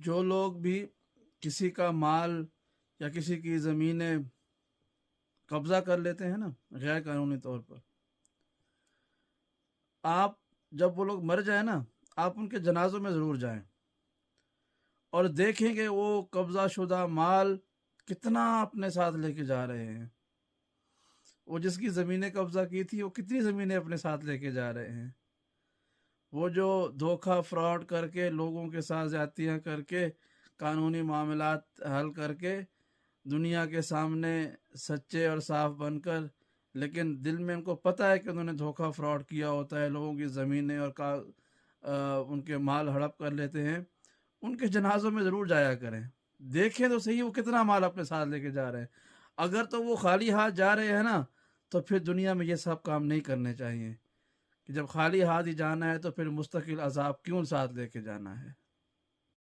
जो लोग भी किसी का माल या किसी की ज़मीनें कब्ज़ा कर लेते हैं ना गैर कानूनी तौर पर, आप जब वो लोग मर जाए ना, आप उनके जनाज़ों में ज़रूर जाएं और देखेंगे वो कब्ज़ा शुदा माल कितना अपने साथ लेके जा रहे हैं। वो जिसकी ज़मीनें कब्ज़ा की थी, वो कितनी ज़मीनें अपने साथ लेके जा रहे हैं। वो जो धोखा फ्रॉड करके लोगों के साथ ज़्यादतियाँ करके कानूनी मामलात हल करके दुनिया के सामने सच्चे और साफ बनकर, लेकिन दिल में उनको पता है कि उन्होंने धोखा फ्रॉड किया होता है, लोगों की ज़मीनें और उनके माल हड़प कर लेते हैं, उनके जनाज़ों में ज़रूर जाया करें। देखें तो सही वो कितना माल अपने साथ लेके जा रहे हैं। अगर तो वो खाली हाथ जा रहे हैं ना, तो फिर दुनिया में ये सब काम नहीं करने चाहिए कि जब खाली हाथ ही जाना है तो फिर मुस्तकिल अजाब क्यों साथ लेके जाना है।